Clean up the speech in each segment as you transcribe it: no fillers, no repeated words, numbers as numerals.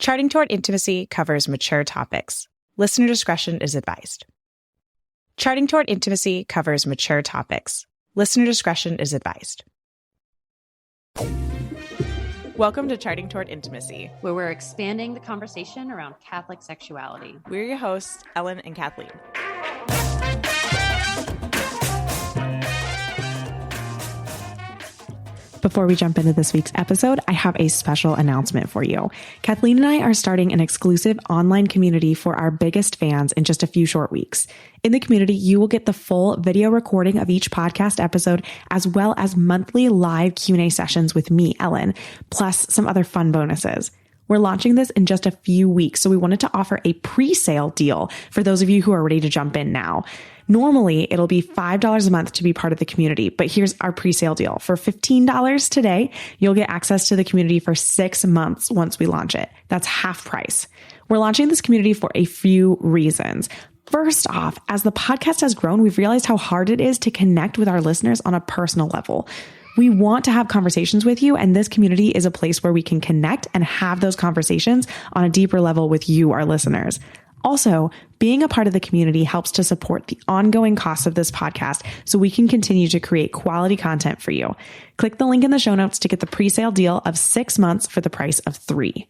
Charting Toward Intimacy covers mature topics. Listener discretion is advised. Charting Toward Intimacy covers mature topics. Listener discretion is advised. Welcome to Charting Toward Intimacy, where we're expanding the conversation around Catholic sexuality. We're your hosts, Ellen and Kathleen. Before we jump into this week's episode, I have a special announcement for you. Kathleen and I are starting an exclusive online community for our biggest fans in just a few short weeks. In the community, you will get the full video recording of each podcast episode, as well as monthly live Q&A sessions with me, Ellen, plus some other fun bonuses. We're launching this in just a few weeks, so we wanted to offer a pre-sale deal for those of you who are ready to jump in now. Normally, it'll be $5 a month to be part of the community, but here's our pre-sale deal. For $15 today, you'll get access to the community for 6 months once we launch it. That's half price. We're launching this community for a few reasons. First off, as the podcast has grown, we've realized how hard it is to connect with our listeners on a personal level. We want to have conversations with you, and this community is a place where we can connect and have those conversations on a deeper level with you, our listeners. Also, being a part of the community helps to support the ongoing costs of this podcast so we can continue to create quality content for you. Click the link in the show notes to get the pre-sale deal of 6 months for the price of 3.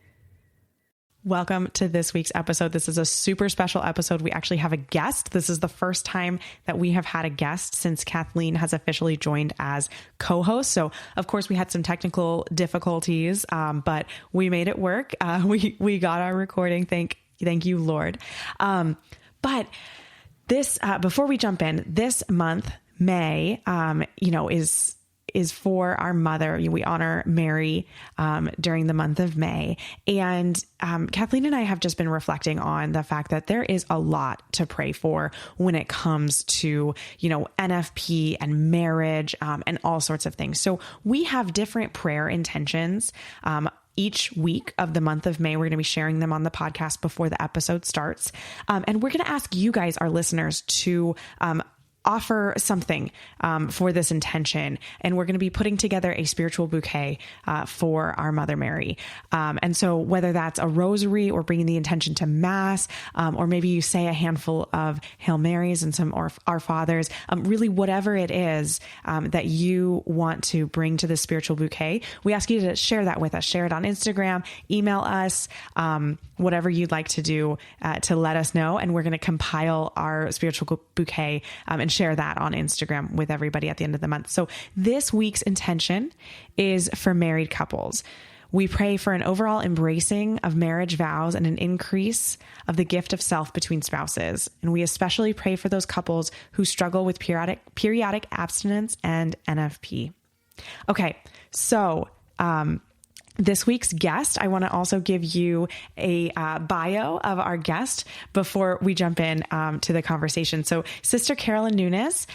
Welcome to this week's episode. This is a super special episode. We actually have a guest. This is the first time that we have had a guest since Kathleen has officially joined as co-host. So of course we had some technical difficulties, but we made it work. We got our recording. Thank you, Lord. But this, before we jump in, this month, May, is for our mother. We honor Mary during the month of May. And Kathleen and I have just been reflecting on the fact that there is a lot to pray for when it comes to, NFP and marriage and all sorts of things. So we have different prayer intentions. Each week of the month of May, we're going to be sharing them on the podcast before the episode starts. And we're going to ask you guys, our listeners, to offer something for this intention. And we're going to be putting together a spiritual bouquet for our Mother Mary. And so whether that's a rosary or bringing the intention to Mass, or maybe you say a handful of Hail Marys and some Our Fathers, really whatever it is that you want to bring to the spiritual bouquet, we ask you to share that with us. Share it on Instagram, email us, whatever you'd like to do to let us know. And we're going to compile our spiritual bouquet and share that on Instagram with everybody at the end of the month. So this week's intention is for married couples. We pray for an overall embracing of marriage vows and an increase of the gift of self between spouses. And we especially pray for those couples who struggle with periodic abstinence and NFP. Okay, so this week's guest, I want to also give you a bio of our guest before we jump in to the conversation. So Sister Karolyn Nunes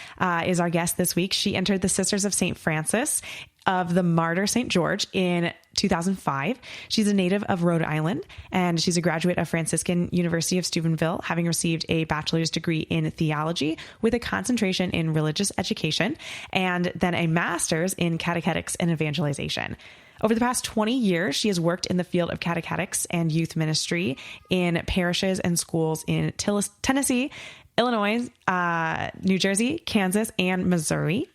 is our guest this week. She entered the Sisters of St. Francis of the Martyr St. George in 2005. She's a native of Rhode Island, and she's a graduate of Franciscan University of Steubenville, having received a bachelor's degree in theology with a concentration in religious education, and then a master's in catechetics and evangelization. Over the past 20 years, she has worked in the field of catechetics and youth ministry in parishes and schools in Tennessee, Illinois, New Jersey, Kansas, and Missouri.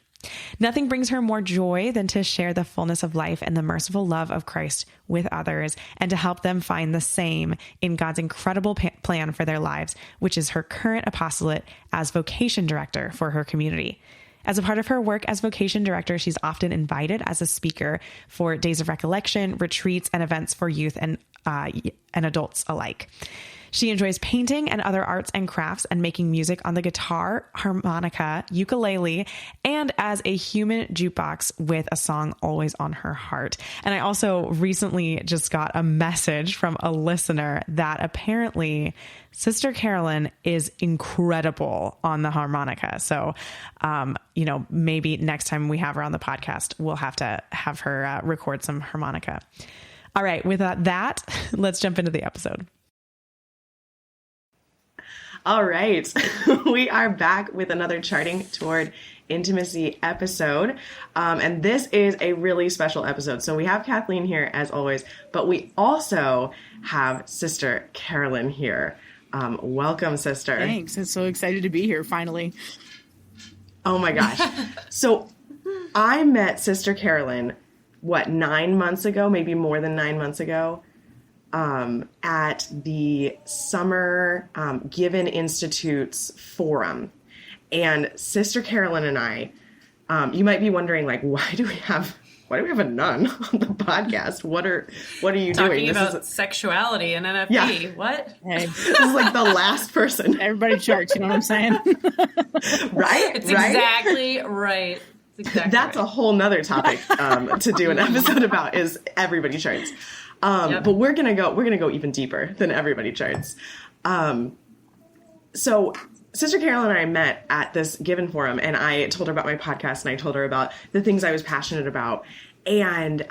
Nothing brings her more joy than to share the fullness of life and the merciful love of Christ with others and to help them find the same in God's incredible plan for their lives, which is her current apostolate as Vocation Director for her community. As a part of her work as Vocation Director, she's often invited as a speaker for days of recollection, retreats, and events for youth and adults alike. She enjoys painting and other arts and crafts and making music on the guitar, harmonica, ukulele, and as a human jukebox with a song always on her heart. And I also recently just got a message from a listener that apparently Sister Karolyn is incredible on the harmonica. So, maybe next time we have her on the podcast, we'll have to have her record some harmonica. All right. With that, let's jump into the episode. All right. We are back with another Charting Toward intimacy episode. And this is a really special episode. So we have Kathleen here as always, but we also have Sister Karolyn here. Welcome, sister. Thanks. I'm so excited to be here finally. Oh my gosh. So I met Sister Karolyn, 9 months ago, maybe more than 9 months ago, at the Summer Given Institute's forum. And Sister Karolyn and I, you might be wondering, like, why do we have a nun on the podcast? What are you talking doing? About sexuality and NFP? Yeah. What? Hey. This is like the last person. Everybody charts, you know what I'm saying? Right? It's exactly right. That's a whole nother topic to do an episode about, is everybody charts. But we're gonna go even deeper than everybody charts. So Sister Karolyn and I met at this Given forum, and I told her about my podcast, and I told her about the things I was passionate about, and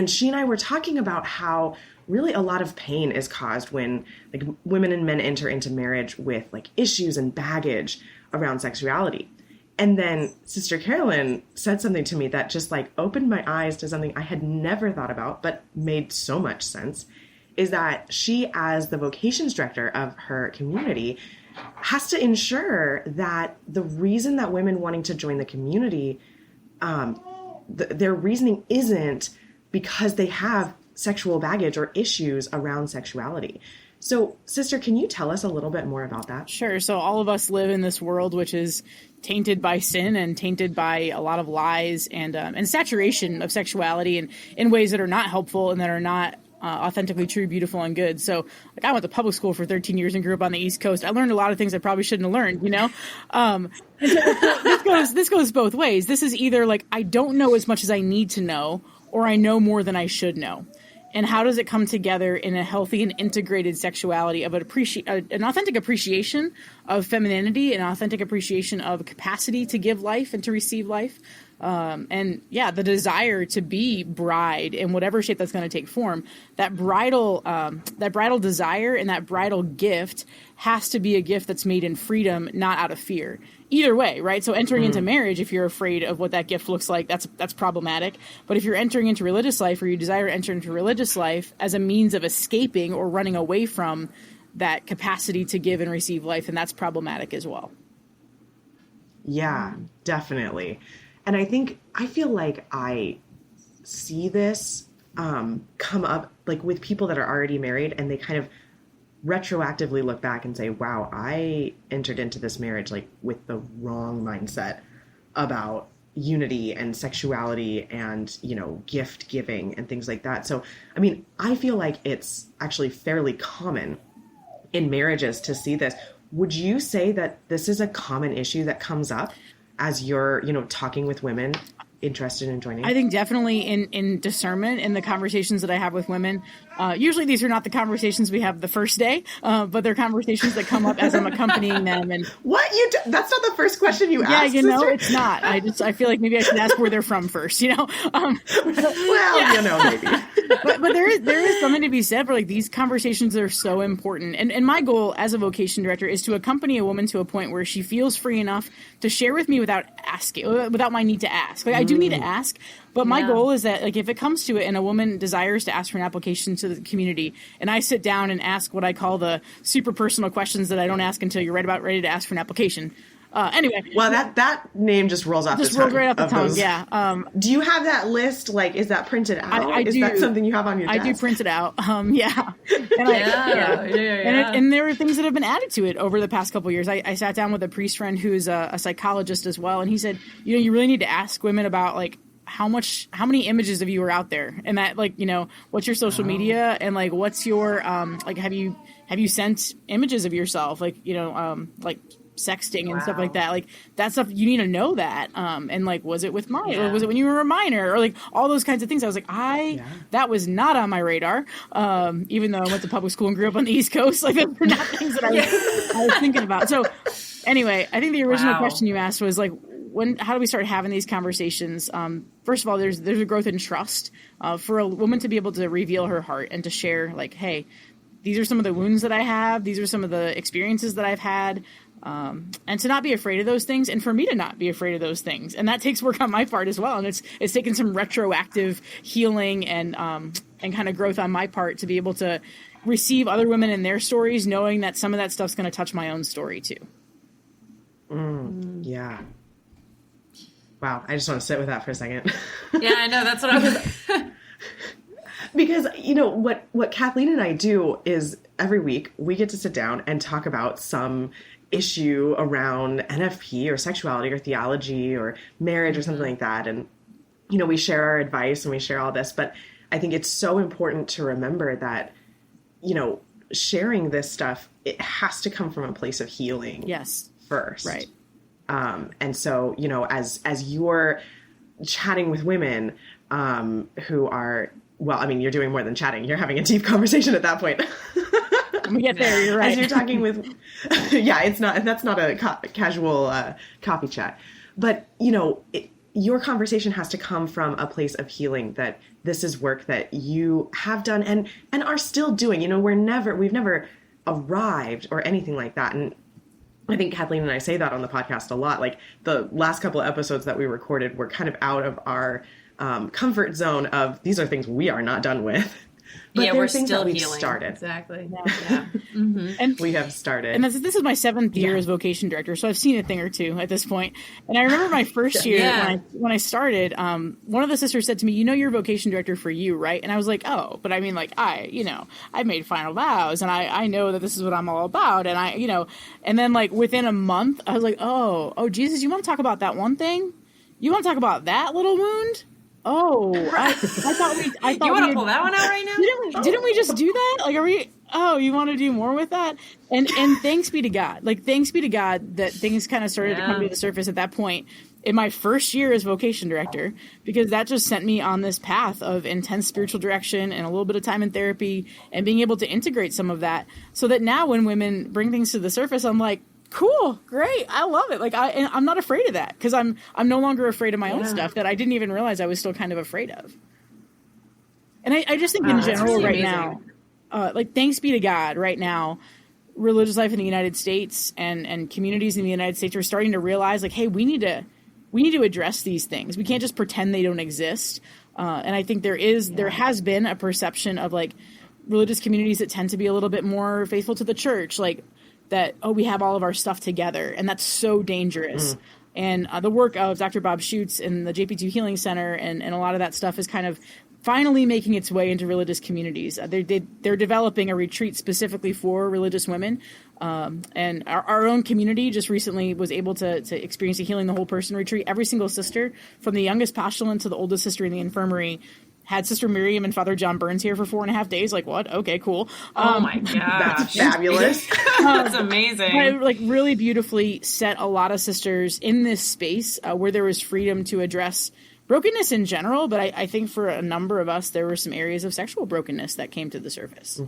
she and I were talking about how really a lot of pain is caused when like women and men enter into marriage with like issues and baggage around sexuality. And then Sister Karolyn said something to me that just like opened my eyes to something I had never thought about, but made so much sense, is that she, as the vocations director of her community, has to ensure that the reason that women wanting to join the community, their reasoning isn't because they have sexual baggage or issues around sexuality. So, sister, can you tell us a little bit more about that? Sure. So all of us live in this world which is tainted by sin and tainted by a lot of lies and saturation of sexuality in ways that are not helpful and that are not authentically true, beautiful, and good. So, like, I went to public school for 13 years and grew up on the East Coast. I learned a lot of things I probably shouldn't have learned, you know? And so this goes both ways. This is either like, I don't know as much as I need to know, or I know more than I should know. And how does it come together in a healthy and integrated sexuality of an authentic appreciation of femininity, an authentic appreciation of capacity to give life and to receive life? The desire to be bride in whatever shape that's going to take form, that bridal desire and that bridal gift has to be a gift that's made in freedom, not out of fear. Either way, right? So entering into marriage, if you're afraid of what that gift looks like, that's problematic. But if you're entering into religious life, or you desire to enter into religious life as a means of escaping or running away from that capacity to give and receive life, and that's problematic as well. Yeah, definitely. And I feel like I see this come up like with people that are already married, and they kind of retroactively look back and say, wow, I entered into this marriage like with the wrong mindset about unity and sexuality and, you know, gift giving and things like that. So, I mean, I feel like it's actually fairly common in marriages to see this. Would you say that this is a common issue that comes up as you're, you know, talking with women interested in joining? I think definitely in discernment, in the conversations that I have with women, usually these are not the conversations we have the first day, but they're conversations that come up as I'm accompanying them. And that's not the first question you ask. Yeah, you know, sister? it's not. I feel like maybe I should ask where they're from first, you know? You know, maybe. but there is something to be said for like these conversations are so important. And my goal as a vocation director is to accompany a woman to a point where she feels free enough to share with me without my need to ask. Like I do need to ask, but my goal is that like if it comes to it and a woman desires to ask for an application to the community, and I sit down and ask what I call the super personal questions that I don't ask until you're right about ready to ask for an application. Anyway. Well, that name just rolls off the tongue. Just rolls right off the tongue, yeah. Do you have that list? Like, is that printed out? I do. Is that something you have on your desk? I do print it out. Yeah. And there are things that have been added to it over the past couple of years. I sat down with a priest friend who's a psychologist as well, and he said, you know, you really need to ask women about, like, how many images of you are out there, and that, like, you know, what's your social media, and like what's your like have you sent images of yourself, like, you know, like sexting and stuff like that, like that stuff you need to know that, and like was it with or was it when you were a minor, or like all those kinds of things. I was like, that was not on my radar, even though I went to public school and grew up on the East Coast. Like those were not things that I was thinking about. So anyway, I think the original question you asked was like, how do we start having these conversations? First of all, there's a growth in trust for a woman to be able to reveal her heart and to share, like, hey, these are some of the wounds that I have. These are some of the experiences that I've had. And to not be afraid of those things, and for me to not be afraid of those things. And that takes work on my part as well. And it's taken some retroactive healing and kind of growth on my part to be able to receive other women and their stories, knowing that some of that stuff's going to touch my own story too. Yeah. Wow. I just want to sit with that for a second. Yeah, I know. That's what I was. Because, what Kathleen and I do is every week we get to sit down and talk about some issue around NFP or sexuality or theology or marriage or something like that. And, we share our advice and we share all this. But I think it's so important to remember that, sharing this stuff, it has to come from a place of healing. Yes. First. Right. And so, as you're chatting with women who are, well, I mean, you're doing more than chatting. You're having a deep conversation at that point. We get there, you're right. As you're talking with, that's not a casual coffee chat. But, your conversation has to come from a place of healing, that this is work that you have done and are still doing. We've never arrived or anything like that. And I think Kathleen and I say that on the podcast a lot. Like the last couple of episodes that we recorded were kind of out of our comfort zone of these are things we are not done with. But we're things still that we've healing. started. Exactly. Yeah. And we have started. And this is my 7th year as vocation director, so I've seen a thing or two at this point. And I remember my first year when I started, one of the sisters said to me, "You're vocation director for you, right?" And I was like, "Oh, but I mean, like I've made final vows, and I know that this is what I'm all about." And and then like within a month, I was like, "Oh, Jesus, you want to talk about that one thing? You want to talk about that little wound?" Oh, I thought you want to pull that one out right now? Didn't we just do that? Like, are we? Oh, you want to do more with that? And thanks be to God. Like, thanks be to God that things kind of started to come to the surface at that point in my first year as vocation director, because that just sent me on this path of intense spiritual direction and a little bit of time in therapy and being able to integrate some of that, so that now when women bring things to the surface, I'm like, cool, great, I love it. Like I'm not afraid of that, because I'm no longer afraid of my own stuff that I didn't even realize I was still kind of afraid of. And I just think in general really right now, like thanks be to God, right now, religious life in the United States and communities in the United States are starting to realize, like, hey, we need to address these things. We can't just pretend they don't exist. And I think there has been a perception of like religious communities that tend to be a little bit more faithful to the church, like that, we have all of our stuff together, and that's so dangerous. And the work of Dr. Bob Schutz and the JP2 Healing Center and a lot of that stuff is kind of finally making its way into religious communities. They're developing a retreat specifically for religious women. And our own community just recently was able to experience a Healing the Whole Person retreat. Every single sister, from the youngest postulant to the oldest sister in the infirmary, had Sister Miriam and Father John Burns here for 4.5 days. Like, what? Okay, cool. Oh my gosh. That's fabulous. That's amazing. I, like, really beautifully set a lot of sisters in this space where there was freedom to address brokenness in general. But I think for a number of us, there were some areas of sexual brokenness that came to the surface.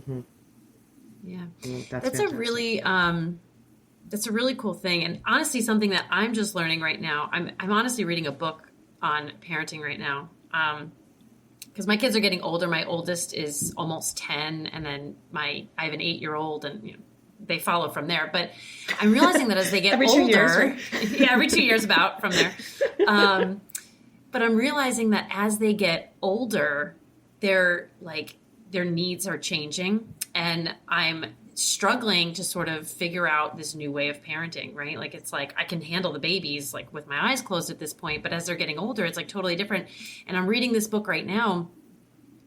Yeah. That's a really, that's a really cool thing. And honestly, something that I'm just learning right now, I'm honestly reading a book on parenting right now. Because my kids are getting older. My oldest is almost 10, and then I have an 8-year-old, and they follow from there. But I'm realizing that as they get every older, 2 years, right? every 2 years about from there. But I'm realizing that as they get older, their needs are changing, and I'm struggling to sort of figure out this new way of parenting, right? Like, it's like I can handle the babies like with my eyes closed at this point, but as they're getting older, it's like totally different. And I'm reading this book right now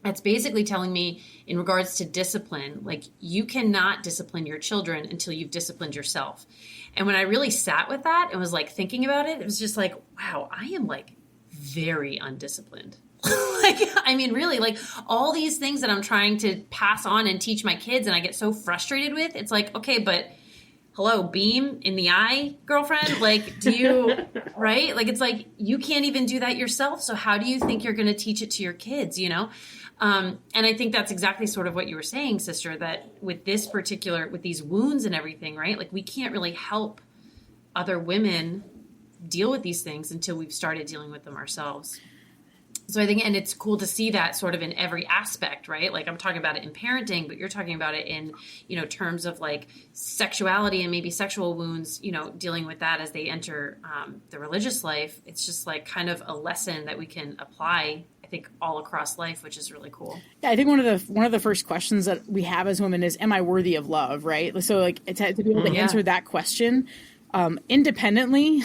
that's basically telling me, in regards to discipline, like, you cannot discipline your children until you've disciplined yourself. And when I really sat with that and was like thinking about it, it was just like, wow, I am like very undisciplined. Like, I mean, really, like, all these things that I'm trying to pass on and teach my kids, and I get so frustrated with, it's like, okay, but hello, beam in the eye, girlfriend? Like, do you, right? Like, it's like, you can't even do that yourself. So how do you think you're going to teach it to your kids, And I think that's exactly sort of what you were saying, sister, that with these wounds and everything, right? Like, we can't really help other women deal with these things until we've started dealing with them ourselves. So I think, and it's cool to see that sort of in every aspect, right? Like I'm talking about it in parenting, but you're talking about it in, terms of like sexuality and maybe sexual wounds, dealing with that as they enter the religious life. It's just like kind of a lesson that we can apply, I think, all across life, which is really cool. Yeah, I think one of the first questions that we have as women is, am I worthy of love, right? So like to be able to answer that question independently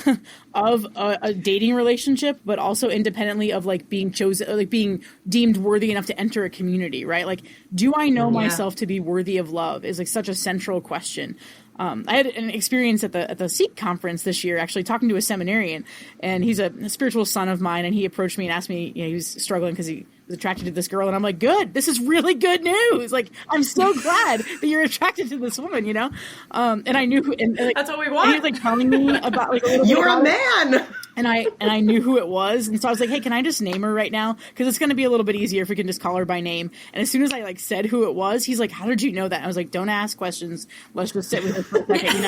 of a dating relationship, but also independently of like being chosen, like being deemed worthy enough to enter a community, right? Like, do I know myself to be worthy of love is like such a central question. I had an experience at the Seek conference this year, actually talking to a seminarian, and he's a spiritual son of mine, and he approached me and asked me, he was struggling because he was attracted to this girl, and I'm like, good, this is really good news. Like, I'm so glad that you're attracted to this woman, and I knew, like, that's what we want. And he was like telling me about like you're a man. And I knew who it was. And so I was like, hey, can I just name her right now? Because it's going to be a little bit easier if we can just call her by name. And as soon as I like said who it was, he's like, how did you know that? And I was like, don't ask questions. Let's just sit with her for a second,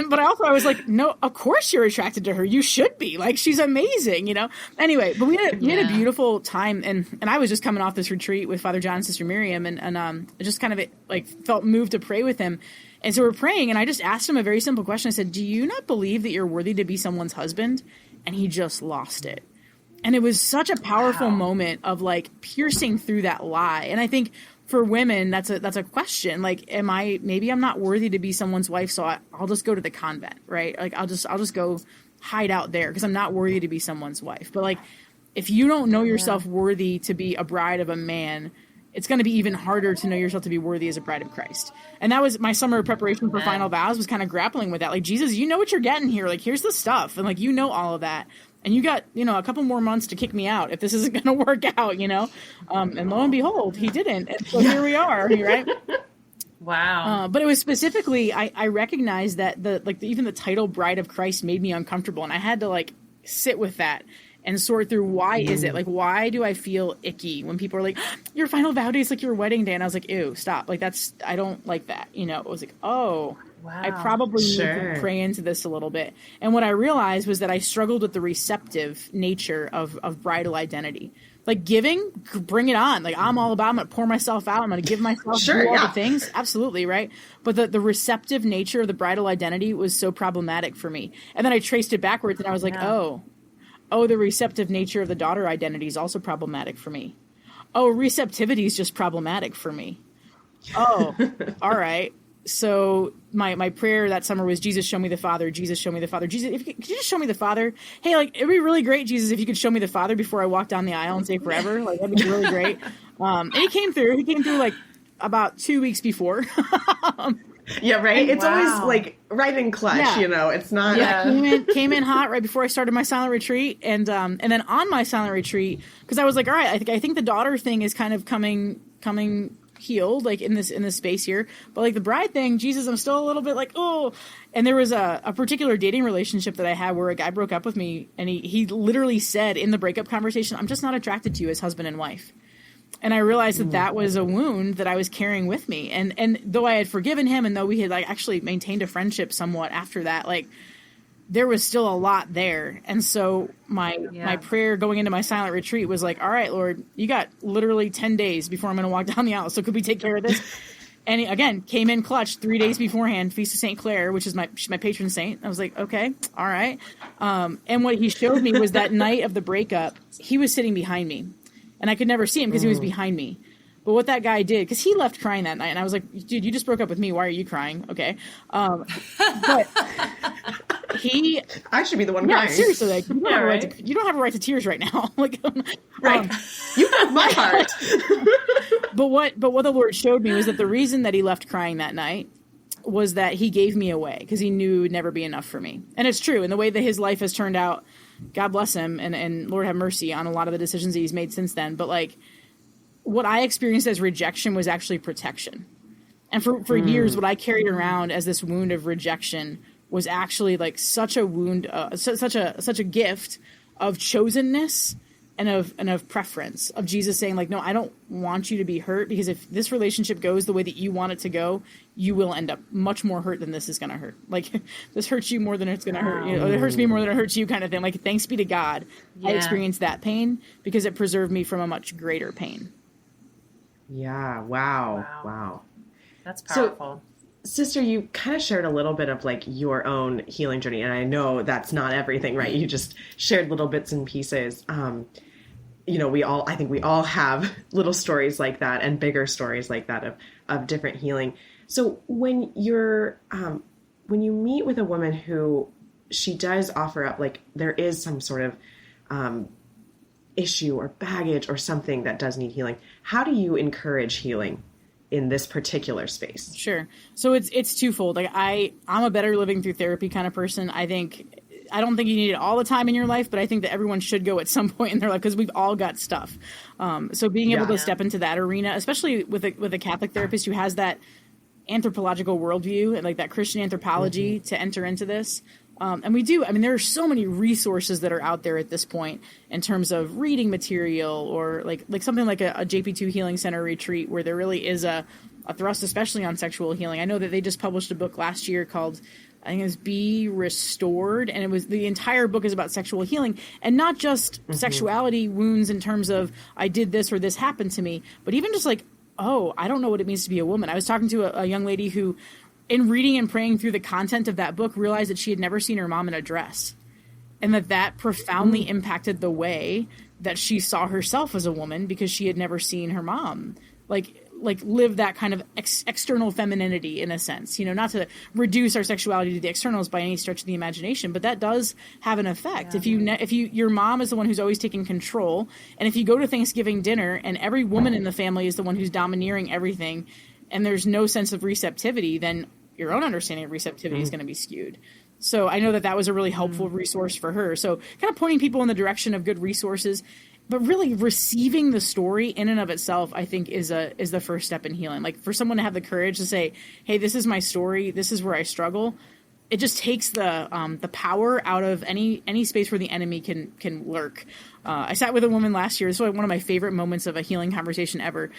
but I was like, no, of course you're attracted to her. You should be. Like, she's amazing, Anyway, but we had a beautiful time. And I was just coming off this retreat with Father John and Sister Miriam and just kind of like felt moved to pray with him. And so we're praying, and I just asked him a very simple question. I said, do you not believe that you're worthy to be someone's husband? And he just lost it. And it was such a powerful moment of like piercing through that lie. And I think for women, that's a question. Like, maybe I'm not worthy to be someone's wife, so I'll just go to the convent, right? Like, I'll just go hide out there because I'm not worthy to be someone's wife. But like, if you don't know yourself worthy to be a bride of a man, it's going to be even harder to know yourself to be worthy as a bride of Christ. And that was my summer preparation for final vows, was kind of grappling with that. Like, Jesus, you know what you're getting here. Like, here's the stuff. And like, all of that. And you got, a couple more months to kick me out if this isn't going to work out, and lo and behold, he didn't. And so here we are, right? Wow. But it was specifically, I recognized that even the title Bride of Christ made me uncomfortable. And I had to like sit with that and sort through, why is it? Like, why do I feel icky when people are like, your final vow day is like your wedding day? And I was like, ew, stop. Like, I don't like that. It was like, oh, wow. I probably need to pray into this a little bit. And what I realized was that I struggled with the receptive nature of bridal identity. Like, giving, bring it on. Like, I'm all about, I'm going to pour myself out. I'm going to give myself do all the things. Absolutely, right? But the receptive nature of the bridal identity was so problematic for me. And then I traced it backwards, and I was like, oh, the receptive nature of the daughter identity is also problematic for me. Oh, receptivity is just problematic for me. Oh, all right. So my prayer that summer was, Jesus, show me the Father. Jesus, show me the Father. Jesus, could you just show me the Father? Hey, like, it'd be really great, Jesus, if you could show me the Father before I walk down the aisle and say forever. Like, that'd be really great. And he came through. He came through like about 2 weeks before. Yeah, right. It's always like right in clutch, It's not. Yeah, came in hot right before I started my silent retreat, and then on my silent retreat, because I was like, all right, I think the daughter thing is kind of coming healed, like in this space here, but like the bride thing, Jesus, I'm still a little bit like, oh. And there was a particular dating relationship that I had where a guy broke up with me, and he literally said in the breakup conversation, I'm just not attracted to you as husband and wife. And I realized that was a wound that I was carrying with me. And though I had forgiven him, and though we had like actually maintained a friendship somewhat after that, like there was still a lot there. And so my prayer going into my silent retreat was like, all right, Lord, you got literally 10 days before I'm going to walk down the aisle. So could we take care of this? And he, again, came in clutch 3 days beforehand, Feast of St. Clair, which is my patron saint. I was like, okay, all right. And what he showed me was that night of the breakup, he was sitting behind me. And I could never see him because he was behind me. But what that guy did, because he left crying that night, and I was like, dude, you just broke up with me. Why are you crying? Okay. But I should be the one crying. Seriously, like, you don't have a right to tears right now. Like, right. You have my heart. But what the Lord showed me was that the reason that he left crying that night was that he gave me away because he knew it would never be enough for me. And it's true. And the way that his life has turned out, God bless him, and Lord have mercy on a lot of the decisions that he's made since then. But like, what I experienced as rejection was actually protection. And for years, what I carried around as this wound of rejection was actually like such a wound, such a gift of chosenness and of preference, of Jesus saying like, no, I don't want you to be hurt, because if this relationship goes the way that you want it to go, you will end up much more hurt than this is going to hurt. Like, this hurts you more than it's going to hurt. It hurts me more than it hurts you, kind of thing. Like, thanks be to God, I experienced that pain because it preserved me from a much greater pain. Yeah. Wow. That's powerful. So, sister, you kind of shared a little bit of like your own healing journey, and I know that's not everything, right? You just shared little bits and pieces. I think we all have little stories like that and bigger stories like that of different healing. So when when you meet with a woman who she does offer up, like there is some sort of issue or baggage or something that does need healing, how do you encourage healing in this particular space? Sure. So it's twofold. Like I'm a better living through therapy kind of person. I don't think you need it all the time in your life, but I think that everyone should go at some point in their life because we've all got stuff. So being able to step into that arena, especially with a Catholic therapist who has that anthropological worldview and like that Christian anthropology to enter into this. And we do. I mean, there are so many resources that are out there at this point in terms of reading material, or like something like a JP2 Healing Center retreat where there really is a thrust, especially on sexual healing. I know that they just published a book last year called, I think it was Be Restored, and the entire book is about sexual healing, and not just sexuality wounds in terms of I did this or this happened to me, but even just like, oh, I don't know what it means to be a woman. I was talking to a young lady who, in reading and praying through the content of that book, realized that she had never seen her mom in a dress, and that profoundly impacted the way that she saw herself as a woman because she had never seen her mom like live that kind of external femininity in a sense, not to reduce our sexuality to the externals by any stretch of the imagination, but that does have an effect. Yeah. If your mom is the one who's always taking control, and if you go to Thanksgiving dinner and every woman in the family is the one who's domineering everything, and there's no sense of receptivity, then your own understanding of receptivity is going to be skewed. So I know that was a really helpful resource for her. So kind of pointing people in the direction of good resources, but really receiving the story in and of itself, I think is the first step in healing. Like for someone to have the courage to say, hey, this is my story. This is where I struggle. It just takes the power out of any space where the enemy can lurk. I sat with a woman last year. This was one of my favorite moments of a healing conversation ever.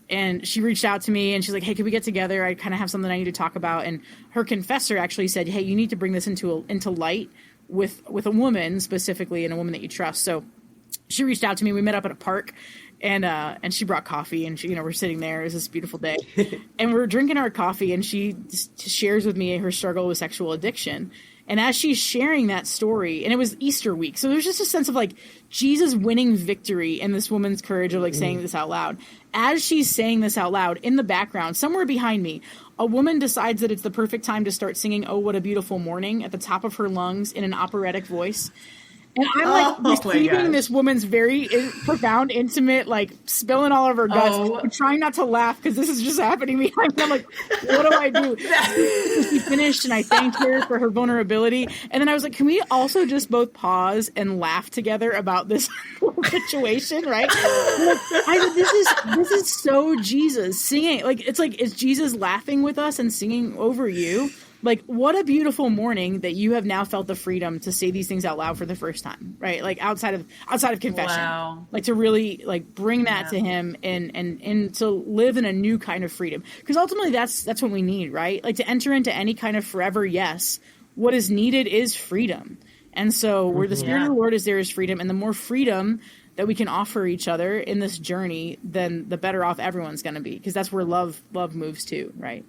And she reached out to me and she's like, hey, can we get together? I kind of have something I need to talk about. And her confessor actually said, hey, you need to bring this into light with a woman specifically, and a woman that you trust. So she reached out to me. We met up at a park, and she brought coffee, and she, we're sitting there. It was this beautiful day, and we're drinking our coffee, and she shares with me her struggle with sexual addiction. And as she's sharing that story, and it was Easter week, so there's just a sense of like Jesus winning victory in this woman's courage of like saying this out loud. As she's saying this out loud, in the background, somewhere behind me, a woman decides that it's the perfect time to start singing "Oh, What a Beautiful Morning" at the top of her lungs in an operatic voice. And I'm like receiving this woman's very profound, intimate, like spilling all of her guts. I'm trying not to laugh because this is just happening behind me. I'm like, what do I do? She finished, and I thanked her for her vulnerability. And then I was like, can we also just both pause and laugh together about this situation, right? This is so Jesus singing. Is Jesus laughing with us and singing over you? Like, what a beautiful morning that you have now felt the freedom to say these things out loud for the first time, right? Like outside of confession, like to really like bring that to him and to live in a new kind of freedom. Because ultimately that's what we need, right? Like to enter into any kind of forever yes, what is needed is freedom. And so where the Spirit of the Lord is, there is freedom. And the more freedom that we can offer each other in this journey, then the better off everyone's going to be. Because that's where love moves to, right?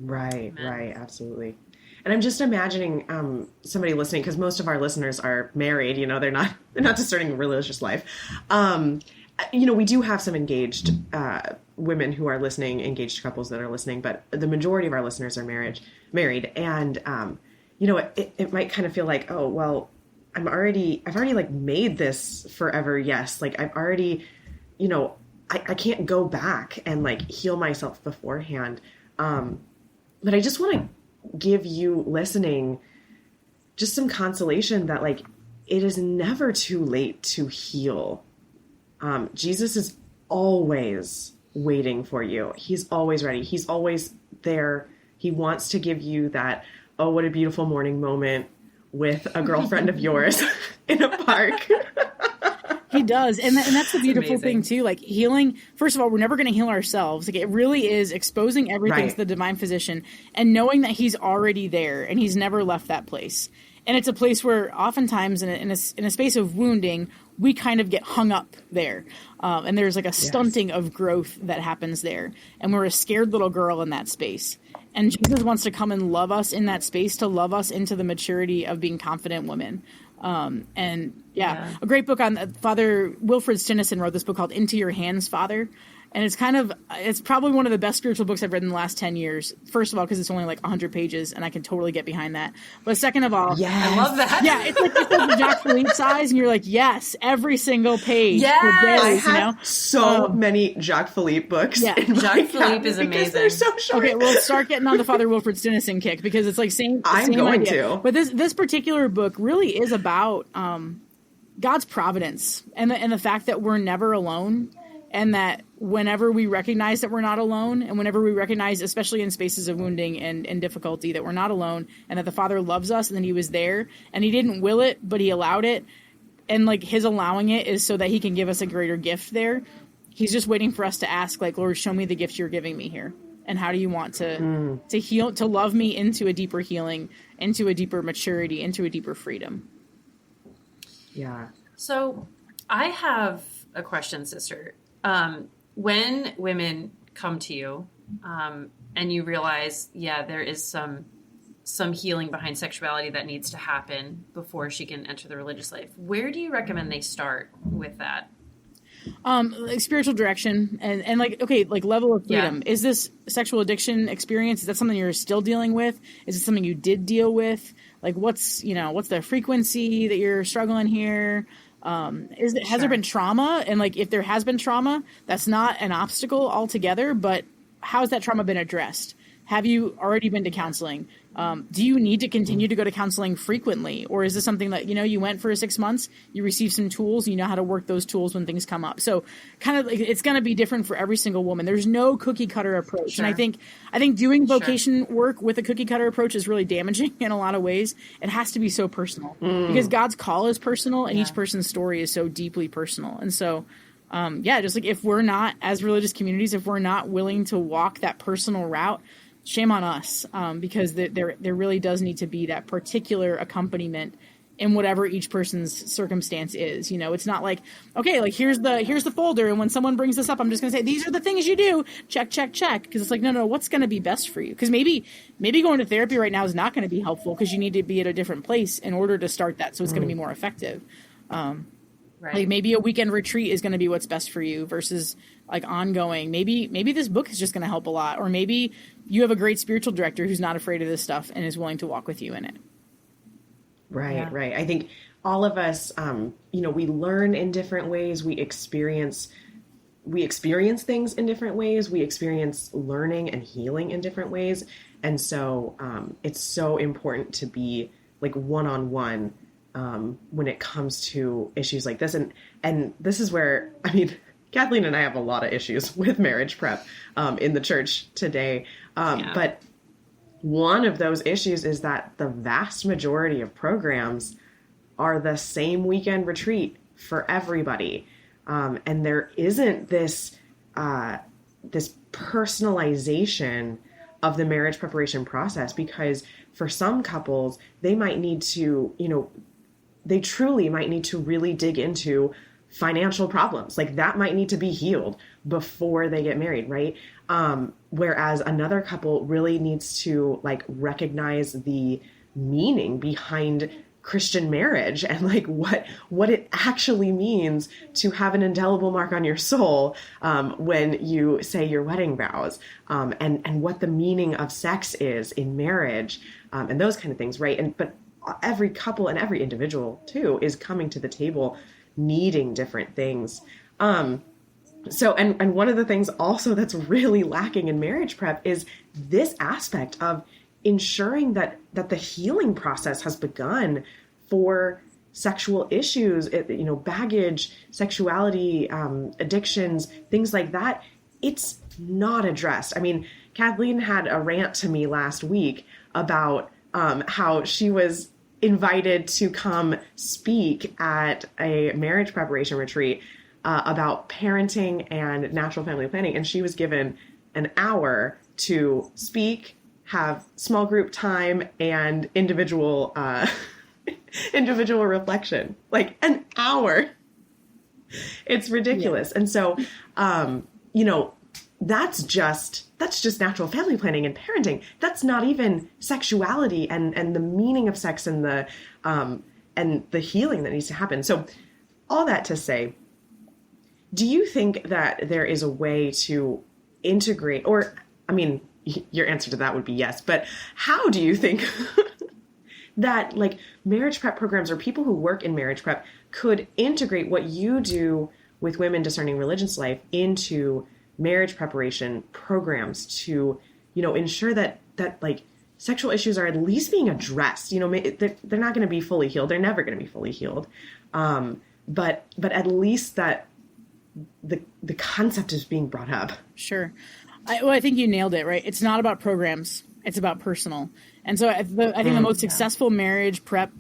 Right, absolutely. And I'm just imagining somebody listening, because most of our listeners are married, they're not discerning religious life. We do have some engaged women who are listening, engaged couples that are listening, but the majority of our listeners are married. And, it might kind of feel like, oh, well, I've already like made this forever. Yes. Like I've already, I can't go back and like heal myself beforehand. But I just want to give you listening just some consolation that like it is never too late to heal. Jesus is always waiting for you. He's always ready. He's always there. He wants to give you that, oh, what a beautiful morning moment with a girlfriend of yours in a park. He does. And that's the beautiful amazing. thing too. Like healing, first of all, we're never going to heal ourselves. Like it really is exposing everything Right. to the divine physician and knowing that he's already there and he's never left that place. And it's a place where oftentimes in a space of wounding, we kind of get hung up there. And there's like a stunting of growth that happens there. And we're a scared little girl in that space. And Jesus wants to come and love us in that space, to love us into the maturity of being confident women. A great book on Father Wilfred Stinnison wrote this book called Into Your Hands, Father. And it's probably one of the best spiritual books I've read in the last 10 years. First of all, because it's only like 100 pages and I can totally get behind that. But second of all, I love that. yeah, it's like the Jacques Philippe size. And you're like, yes, every single page. Yes! for days, I have so many Jacques Philippe books. Yeah. in my Jacques Philippe cabinet is because amazing. They're so short. Okay, well, start getting on the Father Wilfred Stinnison kick because it's like same going idea. to. But this particular book really is about God's providence and the fact that we're never alone, and that whenever we recognize that we're not alone, and whenever we recognize, especially in spaces of wounding and difficulty, that we're not alone, and that the Father loves us, and that he was there, and he didn't will it, but he allowed it, and like his allowing it is so that he can give us a greater gift there. He's just waiting for us to ask, like, Lord, show me the gift you're giving me here. And how do you want to heal, to love me into a deeper healing, into a deeper maturity, into a deeper freedom? Yeah. So I have a question, sister. When women come to you and you realize, there is some healing behind sexuality that needs to happen before she can enter the religious life, where do you recommend they start with that? Like spiritual direction and like, okay, like level of freedom. Yeah. Is this sexual addiction experience? Is that something you're still dealing with? Is it something you did deal with? Like what's the frequency that you're struggling here? Has there been trauma? And like, if there has been trauma, that's not an obstacle altogether, but how has that trauma been addressed? Have you already been to counseling? Do you need to continue to go to counseling frequently? Or is this something that, you went for 6 months, you received some tools, you know how to work those tools when things come up. So kind of like, it's going to be different for every single woman. There's no cookie cutter approach. Sure. And I think doing vocation work with a cookie cutter approach is really damaging in a lot of ways. It has to be so personal because God's call is personal and each person's story is so deeply personal. And so, just like if we're not, as religious communities, if we're not willing to walk that personal route, shame on us, because there really does need to be that particular accompaniment in whatever each person's circumstance is. It's not like, okay, like here's the folder, and when someone brings this up, I'm just going to say, these are the things you do, check, check, check. Because it's like, no, what's going to be best for you? Because maybe going to therapy right now is not going to be helpful because you need to be at a different place in order to start that, so it's going to be more effective. Right. Like maybe a weekend retreat is going to be what's best for you versus like ongoing. Maybe this book is just going to help a lot, or maybe you have a great spiritual director who's not afraid of this stuff and is willing to walk with you in it. Right. I think all of us, we learn in different ways. We experience things in different ways. We experience learning and healing in different ways. And so it's so important to be like one-on-one when it comes to issues like this. And this is where, Kathleen and I have a lot of issues with marriage prep in the church today. But one of those issues is that the vast majority of programs are the same weekend retreat for everybody. And there isn't this personalization of the marriage preparation process, because for some couples, they might need to, they truly might need to really dig into financial problems. Like that might need to be healed before they get married, right? Whereas another couple really needs to like recognize the meaning behind Christian marriage and like what it actually means to have an indelible mark on your soul when you say your wedding vows, and what the meaning of sex is in marriage, and those kind of things, right? But every couple and every individual too is coming to the table needing different things. So one of the things also that's really lacking in marriage prep is this aspect of ensuring that the healing process has begun for sexual issues, baggage, sexuality, addictions, things like that. It's not addressed. Kathleen had a rant to me last week about how she was invited to come speak at a marriage preparation retreat about parenting and natural family planning. And she was given an hour to speak, have small group time, and individual individual reflection. Like an hour. It's ridiculous. Yeah. And so, that's just natural family planning and parenting. That's not even sexuality and the meaning of sex and the healing that needs to happen. So all that to say, do you think that there is a way to integrate, or, I mean, your answer to that would be yes, but how do you think that like marriage prep programs or people who work in marriage prep could integrate what you do with Women Discerning Religion's Life into marriage preparation programs to, ensure that like sexual issues are at least being addressed? They're not going to be fully healed. They're never going to be fully healed. But at least that the concept is being brought up. Sure. I think you nailed it, right? It's not about programs. It's about personal. And so I think the most successful marriage prep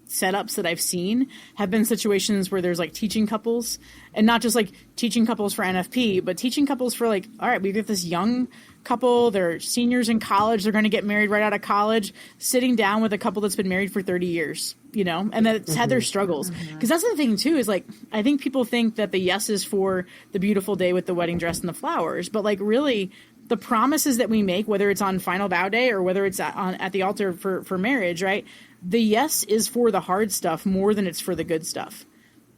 setups that I've seen have been situations where there's like teaching couples, and not just like teaching couples for NFP, but teaching couples for like, all right, we've got this young couple, they're seniors in college, they're going to get married right out of college, sitting down with a couple that's been married for 30 years, and that's had their struggles. Because that's the thing too, is like, I think people think that the yes is for the beautiful day with the wedding dress and the flowers, but like really the promises that we make, whether it's on final vow day or whether it's at the altar for marriage, right? The yes is for the hard stuff more than it's for the good stuff.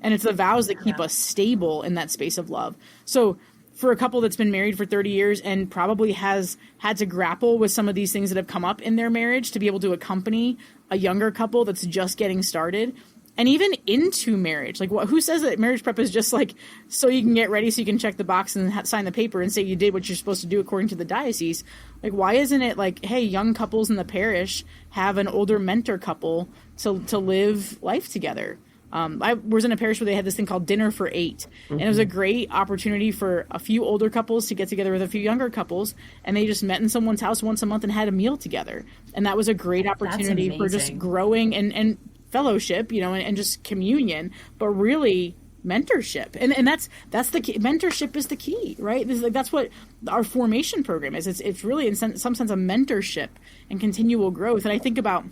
And it's the vows that keep us stable in that space of love. So for a couple that's been married for 30 years and probably has had to grapple with some of these things that have come up in their marriage, to be able to accompany a younger couple that's just getting started and even into marriage. Like, who says that marriage prep is just like so you can get ready so you can check the box and sign the paper and say you did what you're supposed to do according to the diocese? Like, why isn't it like, hey, young couples in the parish have an older mentor couple to live life together? I was in a parish where they had this thing called Dinner for 8. And it was a great opportunity for a few older couples to get together with a few younger couples. And they just met in someone's house once a month and had a meal together. And that was a great opportunity for just growing and fellowship, and just communion, but really mentorship. And that's the key. Mentorship is the key, right? That's what our formation program is. It's really in some sense a mentorship and continual growth. And I think about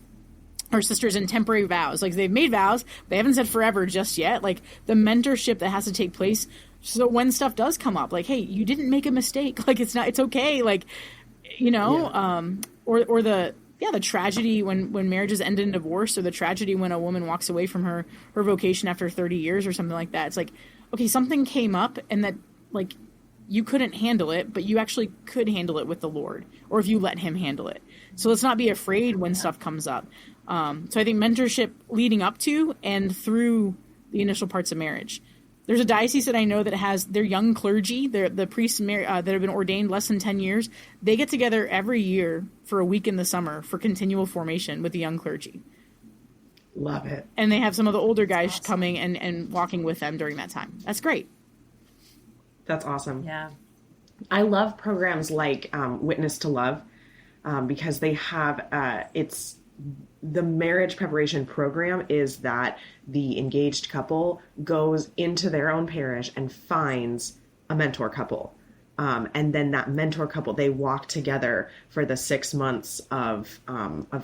our sisters in temporary vows. Like, they've made vows, they haven't said forever just yet. Like, the mentorship that has to take place so when stuff does come up, like, hey, you didn't make a mistake. Like, it's okay. Like, or the tragedy when marriages end in divorce, or the tragedy when a woman walks away from her vocation after 30 years or something like that. It's like, okay, something came up and that, like, you couldn't handle it, but you actually could handle it with the Lord, or if you let him handle it. So let's not be afraid when stuff comes up. So I think mentorship leading up to and through the initial parts of marriage. There's a diocese that I know that has their young clergy, the priests that have been ordained less than 10 years. They get together every year for a week in the summer for continual formation with the young clergy. Love it. And they have some of the older guys coming and walking with them during that time. That's great. That's awesome. Yeah. I love programs like Witness to Love because they have, the marriage preparation program is that the engaged couple goes into their own parish and finds a mentor couple. And then that mentor couple, they walk together for the 6 months of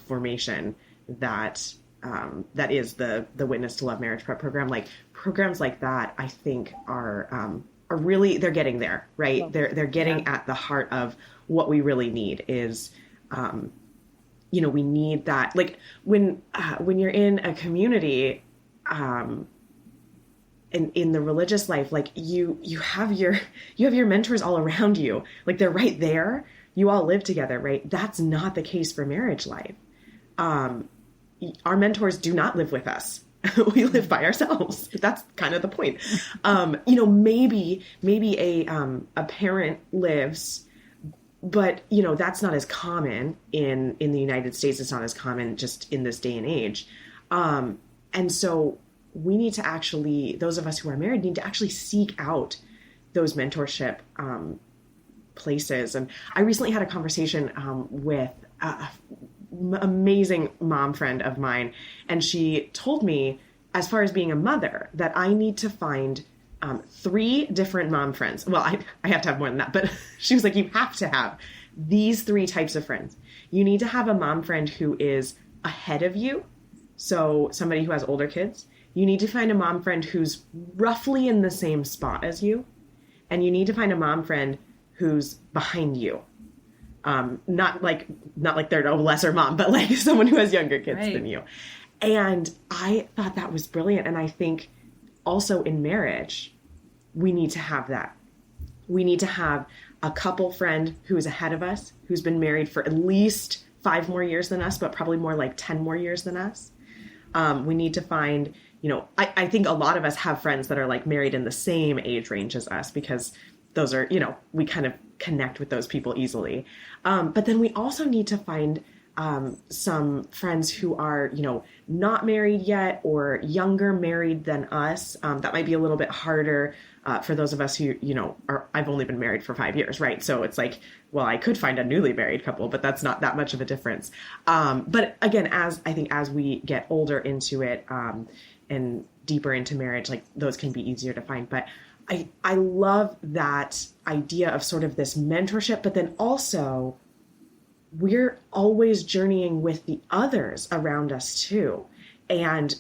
formation that is the Witness to Love marriage prep program. Like, programs like that, I think are really, they're getting there, right? Oh, they're getting at the heart of what we really need is, we need that. Like, when you're in a community, in the religious life, like you have your mentors all around you, like they're right there. You all live together, right? That's not the case for marriage life. Our mentors do not live with us. We live by ourselves. That's kind of the point. Maybe a parent lives, but that's not as common in the United States. It's not as common just in this day and age. And so we need to actually, those of us who are married need to actually seek out those mentorship places. And I recently had a conversation with amazing mom friend of mine. And she told me, as far as being a mother, that I need to find 3 different mom friends. Well, I have to have more than that, but she was like, you have to have these 3 types of friends. You need to have a mom friend who is ahead of you. So somebody who has older kids. You need to find a mom friend who's roughly in the same spot as you. And you need to find a mom friend who's behind you. Not like they're a lesser mom, but like someone who has younger kids than you. And I thought that was brilliant. And I think also in marriage, we need to have that. We need to have a couple friend who is ahead of us, who's been married for at least 5 more years than us, but probably more like 10 more years than us. We need to find, I think a lot of us have friends that are like married in the same age range as us, because those are, we kind of connect with those people easily. But then we also need to find some friends who are, not married yet or younger married than us. That might be a little bit harder for those of us who, I've only been married for 5 years, right? So it's like, well, I could find a newly married couple, but that's not that much of a difference. But again, as we get older into it and deeper into marriage, like those can be easier to find. But I love that idea of sort of this mentorship, but then also we're always journeying with the others around us too. And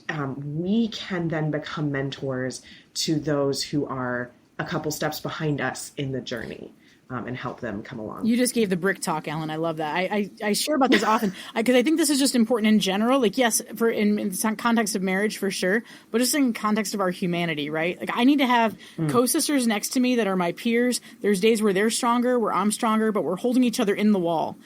we can then become mentors to those who are a couple steps behind us in the journey and help them come along. You just gave the brick talk, Ellen. I love that. I share about this often because I think this is just important in general. Like, yes, in the context of marriage for sure, but just in context of our humanity, right? Like I need to have co-sisters next to me that are my peers. There's days where they're stronger, where I'm stronger, but we're holding each other in the wall.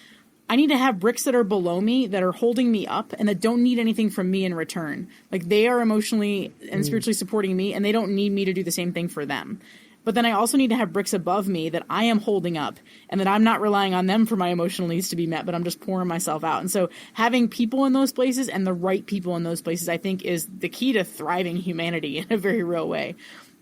I need to have bricks that are below me, that are holding me up, and that don't need anything from me in return. Like they are emotionally and spiritually supporting me, and they don't need me to do the same thing for them. But then I also need to have bricks above me that I am holding up, and that I'm not relying on them for my emotional needs to be met, but I'm just pouring myself out. And so having people in those places and the right people in those places, I think, is the key to thriving humanity in a very real way.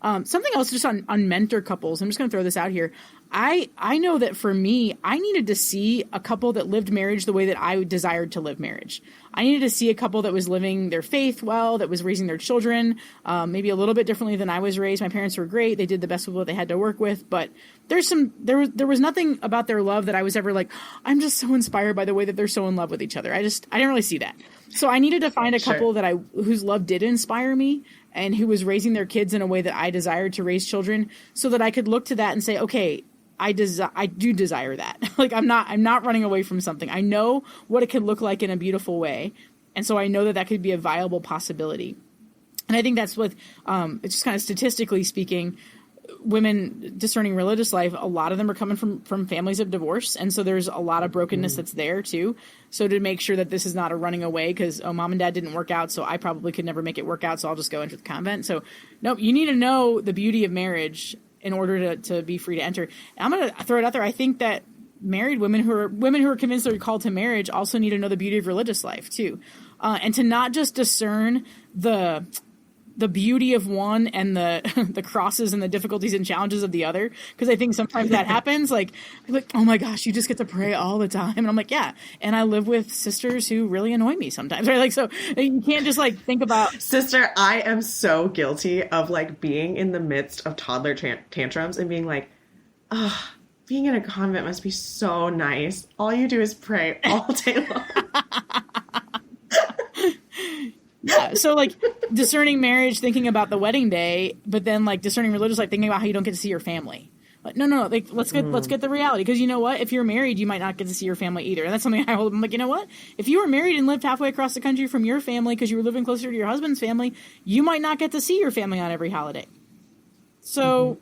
Something else just on mentor couples. I'm just going to throw this out here. I know that for me, I needed to see a couple that lived marriage the way that I desired to live marriage. I needed to see a couple that was living their faith well, that was raising their children, maybe a little bit differently than I was raised. My parents were great. They did the best with what they had to work with. But there was nothing about their love that I was ever like, I'm just so inspired by the way that they're so in love with each other. I didn't really see that. So I needed to find a couple whose love did inspire me, and who was raising their kids in a way that I desired to raise children, so that I could look to that and say, okay, I do desire that. Like I'm not running away from something. I know what it could look like in a beautiful way. And so I know that could be a viable possibility. And I think that's what, it's just kind of statistically speaking, women discerning religious life, a lot of them are coming from families of divorce. And so there's a lot of brokenness that's there too. So to make sure that this is not a running away because, mom and dad didn't work out, so I probably could never make it work out, so I'll just go into the convent. So nope, you need to know the beauty of marriage in order to be free to enter. And I'm going to throw it out there. I think that married women who are convinced they're called to marriage also need to know the beauty of religious life too. And to not just discern the beauty of one and the crosses and the difficulties and challenges of the other. Because I think sometimes that happens. Like, oh my gosh, you just get to pray all the time. And I'm like, yeah. And I live with sisters who really annoy me sometimes, right? Like, so you can't just like think about. Sister, I am so guilty of like being in the midst of toddler tantrums and being like, oh, being in a convent must be so nice. All you do is pray all day long. Yeah. So like discerning marriage, thinking about the wedding day, but then like discerning religious life, thinking about how you don't get to see your family. Like, no. Like let's get the reality. Because you know what? If you're married, you might not get to see your family either. And that's something I hold. I'm like, you know what? If you were married and lived halfway across the country from your family because you were living closer to your husband's family, you might not get to see your family on every holiday. So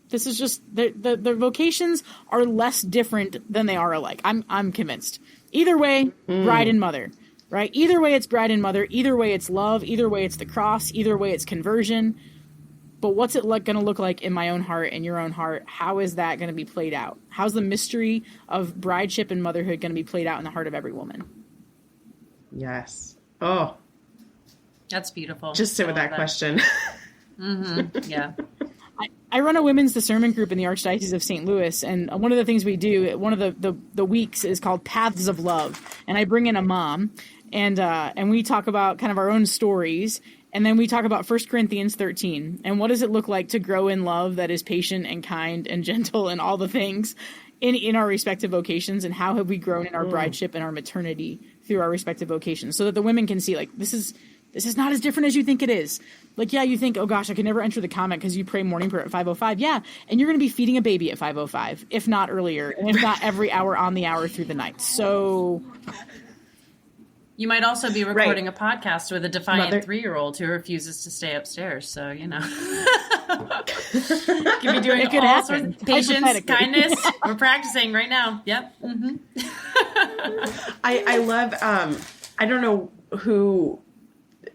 this is just the vocations are less different than they are alike. I'm convinced. Either way, bride and mother. Right? Either way, it's bride and mother. Either way, it's love. Either way, it's the cross. Either way, it's conversion. But what's it going to look like in my own heart and your own heart? How is that going to be played out? How's the mystery of brideship and motherhood going to be played out in the heart of every woman? Yes. Oh, that's beautiful. Just sit with that question. Mm-hmm. Yeah. I run a women's discernment group in the Archdiocese of St. Louis, and one of the things we do, one of the weeks is called Paths of Love, and I bring in a mom, and we talk about kind of our own stories, and then we talk about 1 Corinthians 13, and what does it look like to grow in love that is patient and kind and gentle and all the things in our respective vocations, and how have we grown in our brideship and our maternity through our respective vocations, so that the women can see, like, this is not as different as you think it is. Like, yeah, you think, oh gosh, I could never enter the convent because you pray morning prayer at 5:05. Yeah, and you're going to be feeding a baby at 5:05, if not earlier, and if not every hour on the hour through the night. So you might also be recording a podcast with a defiant 3-year-old who refuses to stay upstairs. So, you know, you could be doing all sorts of patience, kindness. We're practicing right now. Yep. Mm-hmm. I love, I don't know who,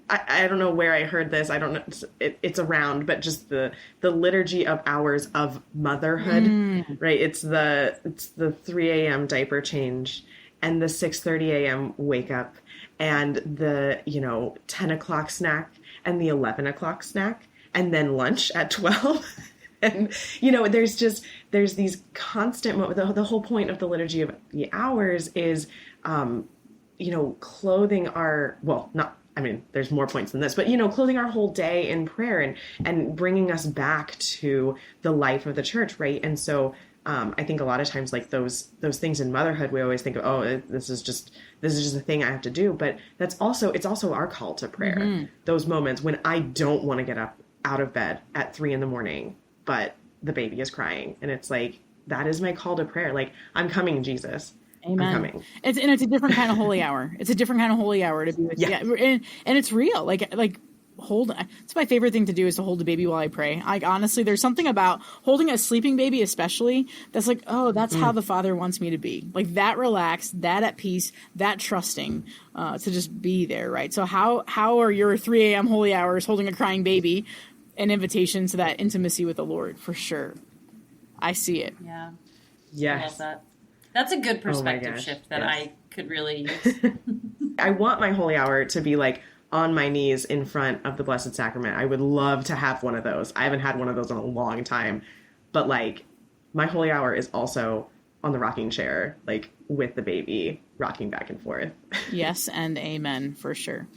I don't know where I heard this. I don't know. It's around, but just the liturgy of hours of motherhood, right? It's the 3 a.m. diaper change and the 6:30 a.m. wake up and the, 10 o'clock snack and the 11 o'clock snack and then lunch at 12. And, there's these constant moments. The whole point of the liturgy of the hours is, clothing our, there's more points than this, but, clothing our whole day in prayer and bringing us back to the life of the church. Right. And so, I think a lot of times, like those things in motherhood, we always think of, oh, this is just a thing I have to do. But it's also our call to prayer. Mm-hmm. Those moments when I don't want to get up out of bed at 3 a.m, but the baby is crying. And it's like, that is my call to prayer. Like, I'm coming, Jesus. Amen. I'm coming. It's a different kind of holy hour. It's a different kind of holy hour to be with. Yeah. And it's real. Like it's my favorite thing to do is to hold a baby while I pray. Honestly, there's something about holding a sleeping baby, especially, that's like, oh, that's how the Father wants me to be. Like, that relaxed, that at peace, that trusting, to just be there. Right. So how are your 3 a.m. holy hours holding a crying baby an invitation to that intimacy with the Lord? For sure. I see it. Yeah. Yes. I love that. That's a good perspective shift that I could really use. I want my holy hour to be like on my knees in front of the Blessed Sacrament. I would love to have one of those. I haven't had one of those in a long time, but like my holy hour is also on the rocking chair, like with the baby rocking back and forth. Yes. And amen, for sure.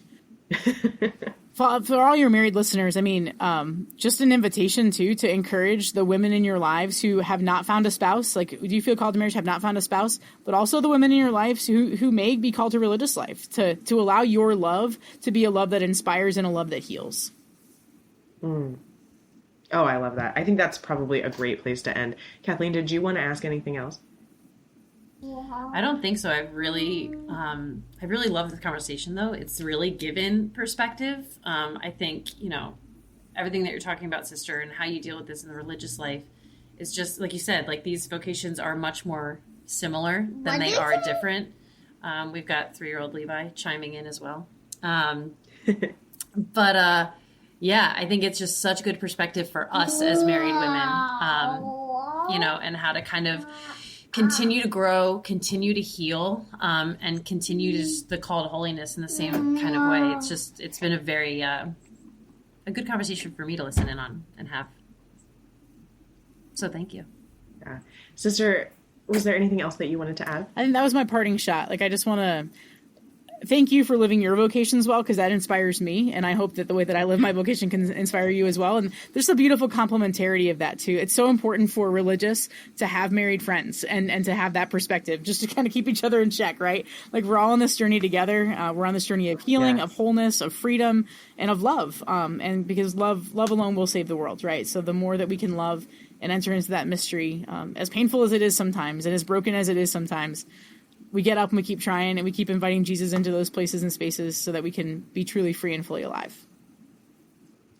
For all your married listeners, just an invitation to encourage the women in your lives who have not found a spouse. Like, do you feel called to marriage, have not found a spouse, but also the women in your lives who may be called to religious life, to allow your love to be a love that inspires and a love that heals. Oh, I love that. I think that's probably a great place to end. Kathleen, did you want to ask anything else? I don't think so. I really love this conversation, though. It's really given perspective. I think, everything that you're talking about, sister, and how you deal with this in the religious life is just, like you said, like these vocations are much more similar than they are different. We've got 3-year-old Levi chiming in as well. But I think it's just such good perspective for us as married women, and how to kind of continue to grow, continue to heal, and continue to the call to holiness in the same kind of way. It's been a very, a good conversation for me to listen in on and have. So thank you. Yeah. Sister, was there anything else that you wanted to add? I think that was my parting shot. Like, I just want to thank you for living your vocations well, because that inspires me. And I hope that the way that I live my vocation can inspire you as well. And there's a beautiful complementarity of that too. It's so important for religious to have married friends and to have that perspective, just to kind of keep each other in check, right? Like, we're all on this journey together. We're on this journey of healing, of wholeness, of freedom, and of love. And because love alone will save the world, right? So the more that we can love and enter into that mystery, as painful as it is sometimes, and as broken as it is sometimes, we get up and we keep trying and we keep inviting Jesus into those places and spaces so that we can be truly free and fully alive.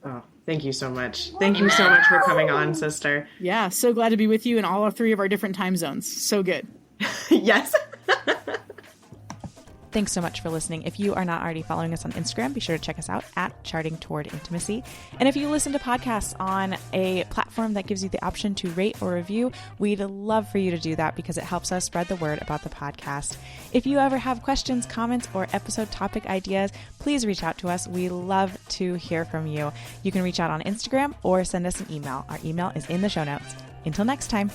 Oh, thank you so much. Thank you so much for coming on, sister. Yeah, so glad to be with you in all 3 of our different time zones. So good. Yes. Thanks so much for listening. If you are not already following us on Instagram, be sure to check us out at Charting Toward Intimacy. And if you listen to podcasts on a platform that gives you the option to rate or review, we'd love for you to do that because it helps us spread the word about the podcast. If you ever have questions, comments, or episode topic ideas, please reach out to us. We love to hear from you. You can reach out on Instagram or send us an email. Our email is in the show notes. Until next time.